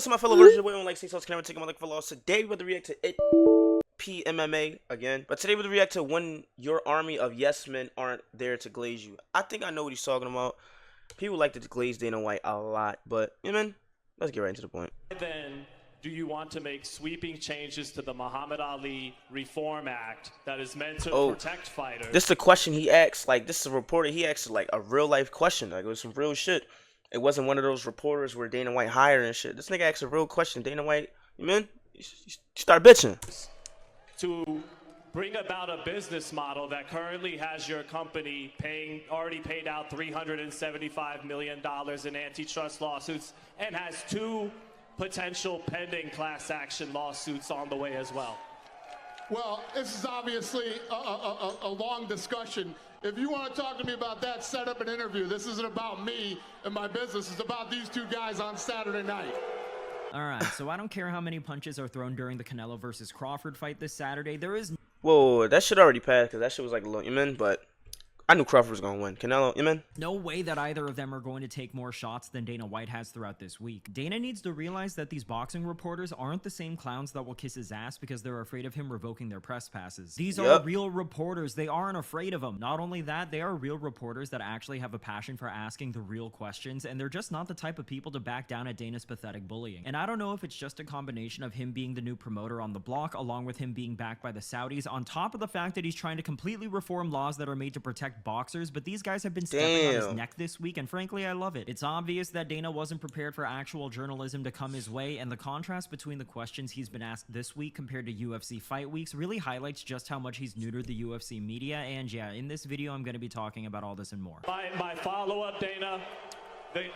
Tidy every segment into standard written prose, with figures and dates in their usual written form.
to my fellow version. We don't like Sauce Camera taking my like for loss. Today we're to react to it PMMA again. But today we're to react to when your army of yes men aren't there to glaze you. I think I know what he's talking about. People like to glaze Dana White a lot, but you know, man, let's get right into the point. Then do you want to make sweeping changes to the Muhammad Ali Reform Act that is meant to protect fighters? This is the question he asked. Like, this is a reporter. He asked like a real life question. Like, it was some real shit. It wasn't one of those reporters where Dana White hired and shit. This nigga asked a real question. Dana White, you man, you start bitching. To bring about a business model that currently has your company already paid out $375 million in antitrust lawsuits and has 2 potential pending class action lawsuits on the way as well. Well, this is obviously a long discussion. If you want to talk to me about that, set up an interview. This isn't about me and my business. It's about these 2 guys on Saturday night. All right, so I don't care how many punches are thrown during the Canelo versus Crawford fight this Saturday. There is... Whoa, that shit already passed because that shit was like a little, you mean, but I knew Crawford was going to win. Canelo, you mean? No way that either of them are going to take more shots than Dana White has throughout this week. Dana needs to realize that these boxing reporters aren't the same clowns that will kiss his ass because they're afraid of him revoking their press passes. These are real reporters. They aren't afraid of him. Not only that, they are real reporters that actually have a passion for asking the real questions, and they're just not the type of people to back down at Dana's pathetic bullying. And I don't know if it's just a combination of him being the new promoter on the block, along with him being backed by the Saudis, on top of the fact that he's trying to completely reform laws that are made to protect boxers, but these guys have been stepping on his neck this week, and frankly, I love it. It's obvious that Dana wasn't prepared for actual journalism to come his way, and the contrast between the questions he's been asked this week compared to UFC fight weeks really highlights just how much he's neutered the UFC media, and yeah, in this video, I'm going to be talking about all this and more. My follow-up, Dana.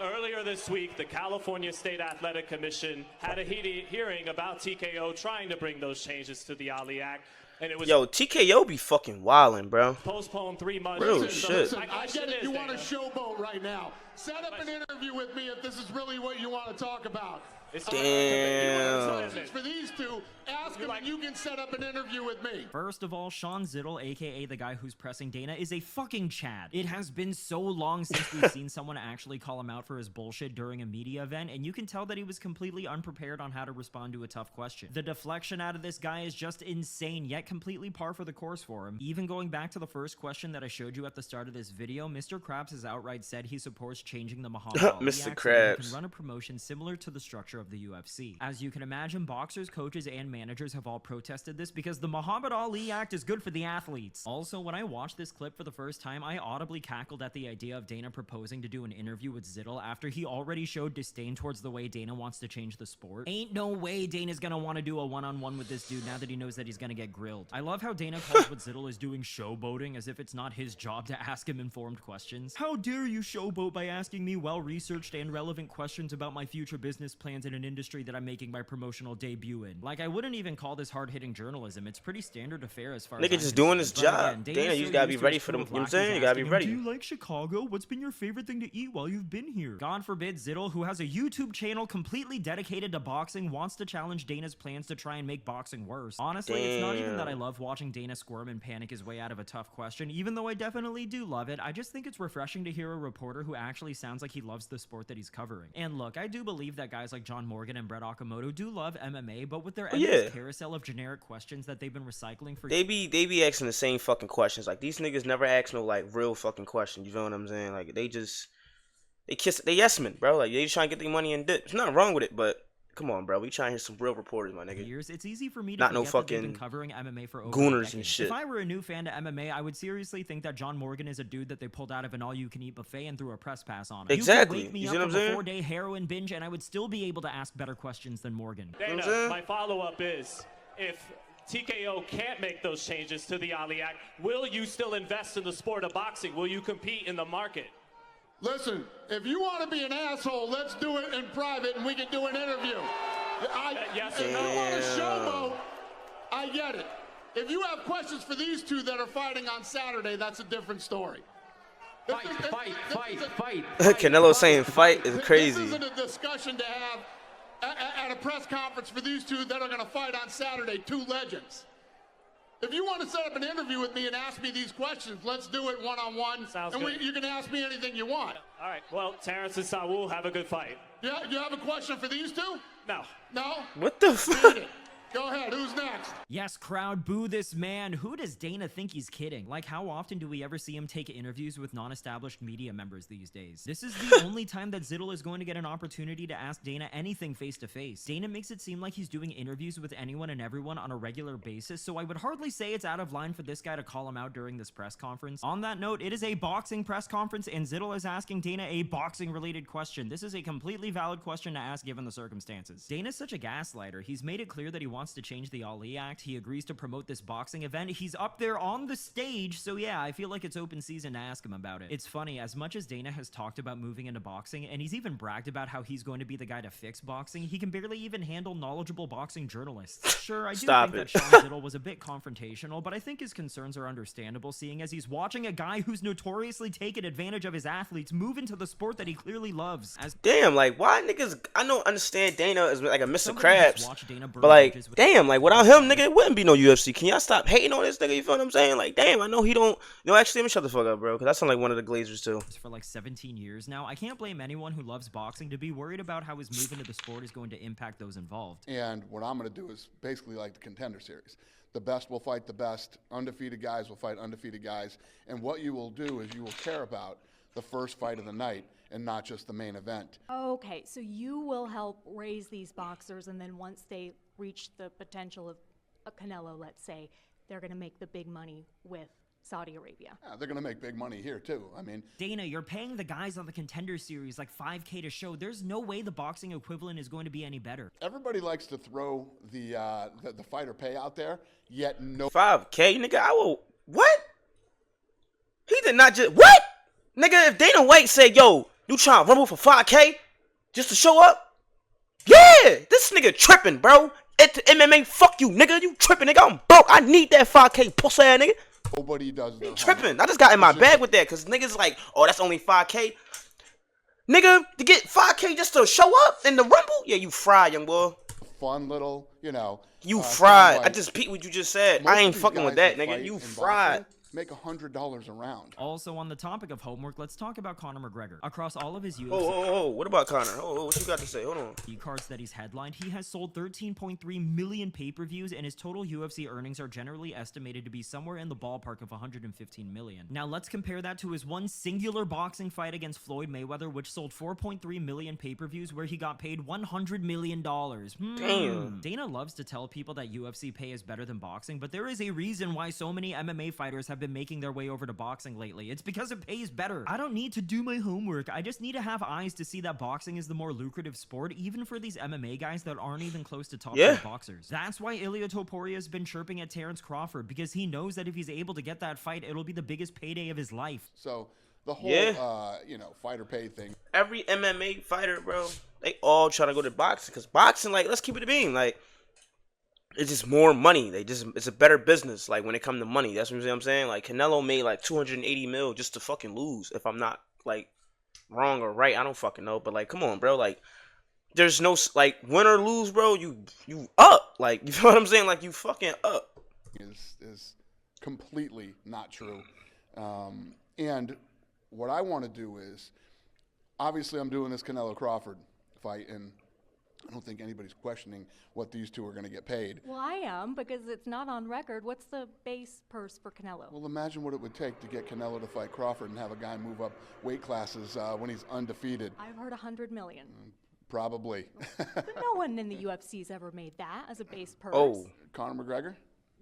Earlier this week, the California State Athletic Commission had a hearing about TKO trying to bring those changes to the Ali Act. And it was TKO be fucking wildin', bro. Postponed 3 months. Real shit. I get it. You want to showboat right now. Set up an interview with me if this is really what you want to talk about. Damn. For these 2, ask them and you can set up an interview with me. First of all, Sean Zittle, aka the guy who's pressing Dana, is a fucking Chad. It has been so long since we've seen someone actually call him out for his bullshit during a media event, and you can tell that he was completely unprepared on how to respond to a tough question. The deflection out of this guy is just insane, yet completely par for the course for him. Even going back to the first question that I showed you at the start of this video, Mr. Krabs has outright said he supports changing the Muhammad Ali Mr. Act Krabs so he can run a promotion similar to the structure of the UFC. As you can imagine, boxers, coaches, and managers have all protested this because the Muhammad Ali Act is good for the athletes. Also, when I watched this clip for the first time, I audibly cackled at the idea of Dana proposing to do an interview with Zittle after he already showed disdain towards the way Dana wants to change the sport. Ain't no way Dana's gonna want to do a one-on-one with this dude now that he knows that he's gonna get grilled. I love how Dana calls what Zittle is doing showboating, as if it's not his job to ask him informed questions. How dare you showboat by asking me well-researched and relevant questions about my future business plans in an industry that I'm making my promotional debut in. Like, I wouldn't even call this hard-hitting journalism. It's pretty standard affair as far as nigga just doing his job. Dana, you gotta be ready for them. You know what I'm saying? You gotta be ready. Do you like Chicago? What's been your favorite thing to eat while you've been here? God forbid Zittle, who has a YouTube channel completely dedicated to boxing, wants to challenge Dana's plans to try and make boxing worse. Honestly, it's not even that I love watching Dana squirm and panic his way out of a tough question, even though I definitely do love it. I just think it's refreshing to hear a reporter who actually sounds like he loves the sport that he's covering. And look, I do believe that guys like John Morgan and Brett Okamoto do love MMA, but with their endless carousel of generic questions that they've been recycling for they be asking the same fucking questions. Like, these niggas never ask no like real fucking questions. You feel what I'm saying? Like, they yes men, bro. Like, they just trying to get their money and dip. There's nothing wrong with it, but come on, bro. We trying to hear some real reporters, my nigga. It's easy for me to not no forget that fucking they've been covering MMA for over gooners and shit. If I were a new fan to MMA, I would seriously think that John Morgan is a dude that they pulled out of an all-you-can-eat buffet and threw a press pass on him. Exactly. You could wake me up from a 4-day heroin binge, and I would still be able to ask better questions than Morgan. Dana, my follow-up is, if TKO can't make those changes to the Ali Act, will you still invest in the sport of boxing? Will you compete in the market? Listen, if you want to be an asshole, let's do it in private and we can do an interview. Yes if or no? you want to showboat, I get it. If you have questions for these 2 that are fighting on Saturday, that's a different story. Fight. Canelo saying fight is crazy. This isn't a discussion to have at a press conference for these 2 that are going to fight on Saturday, 2 legends. If you want to set up an interview with me and ask me these questions, let's do it one-on-one. Sounds and good. You can ask me anything you want. All right. Well, Terrence and Saul have a good fight. Yeah, you have a question for these 2? No. No? What the Beat fuck? it. Go ahead. Who's next? Yes, crowd, boo this man. Who does Dana think he's kidding? Like, how often do we ever see him take interviews with non-established media members these days? This is the only time that Zittel is going to get an opportunity to ask Dana anything face-to-face. Dana makes it seem like he's doing interviews with anyone and everyone on a regular basis, so I would hardly say it's out of line for this guy to call him out during this press conference. On that note, it is a boxing press conference, and Zittel is asking Dana a boxing-related question. This is a completely valid question to ask given the circumstances. Dana's such a gaslighter. He's made it clear that he wants to change the Ali Act. He agrees to promote this boxing event. He's up there on the stage, so yeah, I feel like it's open season to ask him about it. It's funny, as much as Dana has talked about moving into boxing, and he's even bragged about how he's going to be the guy to fix boxing, he can barely even handle knowledgeable boxing journalists. Sure, I do think that Sean Zittel was a bit confrontational, but I think his concerns are understandable, seeing as he's watching a guy who's notoriously taken advantage of his athletes move into the sport that he clearly loves. Damn, like, why niggas, I don't understand Dana is like a Mr. Somebody who's Krabs, watched Dana burn but like, bridges with- damn, like, without him, nigga, it wouldn't be no UFC. Can y'all stop hating on this nigga? You feel what I'm saying? Like, damn, I know he don't. No, actually, let me shut the fuck up, bro, because that sound like one of the Glazers too. For like 17 years now. I can't blame anyone who loves boxing to be worried about how his move into the sport is going to impact those involved. And what I'm going to do is basically like the Contender Series. The best will fight the best. Undefeated guys will fight undefeated guys. And what you will do is you will care about the first fight of the night and not just the main event. Okay, so you will help raise these boxers, and then once they reach the potential of a Canelo, let's say, they're going to make the big money with Saudi Arabia. Yeah, they're going to make big money here, too. I mean, Dana, you're paying the guys on the Contender Series like $5K to show. There's no way the boxing equivalent is going to be any better. everybody likes to throw the fighter pay out there, yet no. 5K, nigga, I will. What? He did not just. What? Nigga, if Dana White said, yo, you trying to rumble for 5K just to show up? Yeah, this nigga tripping, bro. At the MMA, fuck you, nigga. You tripping, nigga. I'm broke. I need that 5K, pussy ass nigga. Nobody does their Tripping. I just got in my bag with that because niggas like, oh, that's only 5K. Nigga, to get 5K just to show up in the rumble? Yeah, you fried, young boy. fun little, You fried. like, I just peeped what you just said. most I of ain't these fucking with guys that, nigga. fight You in fried. boxing make $100 a round. Also, on the topic of homework, let's talk about Conor McGregor. Across all of his UFC Oh, what about Conor? Oh, what you got to say? Hold on. cards that he's headlined, he has sold 13.3 million pay-per-views, and his total UFC earnings are generally estimated to be somewhere in the ballpark of 115 million. Now, let's compare that to his one singular boxing fight against Floyd Mayweather, which sold 4.3 million pay-per-views, where he got paid $100 million. Damn. Dana loves to tell people that UFC pay is better than boxing, but there is a reason why so many MMA fighters have been making their way over to boxing lately. It's because it pays better. I don't need to do my homework. I just need to have eyes to see that boxing is the more lucrative sport, even for these MMA guys that aren't even close to top tier boxers. That's why Ilia Topuria has been chirping at Terrence Crawford, because he knows that if he's able to get that fight, it'll be the biggest payday of his life. So the whole, fighter pay thing. Every MMA fighter, bro, they all trying to go to boxing because boxing, like, let's keep it a beam, like, it's just more money. It's a better business. Like when it comes to money, that's what I'm saying. Like Canelo made like 280 mil just to fucking lose. If I'm not like wrong or right, I don't fucking know. But like, come on, bro. Like, there's no like win or lose, bro. You up. Like, you know what I'm saying? Like you fucking up. Is completely not true. And what I want to do is, obviously, I'm doing this Canelo Crawford fight, and I don't think anybody's questioning what these two are going to get paid. Well, I am, because it's not on record. What's the base purse for Canelo? Well, imagine what it would take to get Canelo to fight Crawford and have a guy move up weight classes when he's undefeated. I've heard 100 million. Probably. But no one in the UFC's ever made that as a base purse. Oh, Conor McGregor?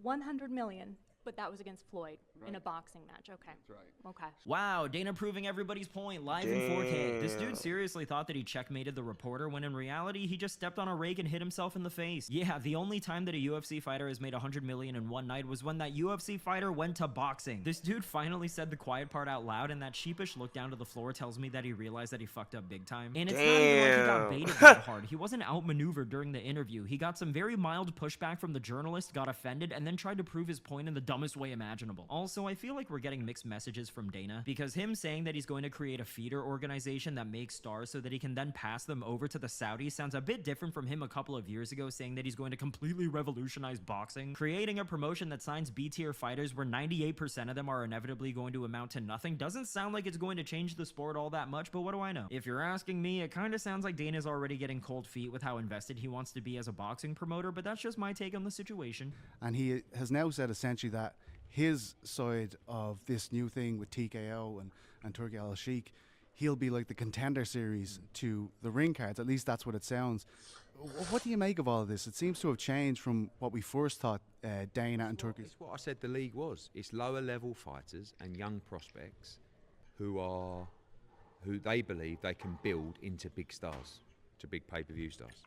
100 million. But that was against Floyd in a boxing match. Okay. That's right. Okay. Wow, Dana proving everybody's point live in 4K. This dude seriously thought that he checkmated the reporter, when in reality, he just stepped on a rake and hit himself in the face. Yeah, the only time that a UFC fighter has made 100 million in one night was when that UFC fighter went to boxing. This dude finally said the quiet part out loud, and that sheepish look down to the floor tells me that he realized that he fucked up big time. And it's not even like he got baited that hard. He wasn't outmaneuvered during the interview. He got some very mild pushback from the journalist, got offended, and then tried to prove his point in the dumbest way imaginable. Also, Also, I feel like we're getting mixed messages from Dana, because him saying that he's going to create a feeder organization that makes stars so that he can then pass them over to the Saudis sounds a bit different from him a couple of years ago saying that he's going to completely revolutionize boxing. Creating a promotion that signs B-tier fighters where 98% of them are inevitably going to amount to nothing doesn't sound like it's going to change the sport all that much, but what do I know? If you're asking me, it kind of sounds like Dana's already getting cold feet with how invested he wants to be as a boxing promoter, but that's just my take on the situation. And he has now said essentially that his side of this new thing with TKO and Turki Al-Sheikh, he'll be like the Contender Series to the ring cards. At least that's what it sounds. What do you make of all of this? It seems to have changed from what we first thought Dana and Turki. It's what I said the league was. It's lower level fighters and young prospects who they believe they can build into big stars, to big pay-per-view stars.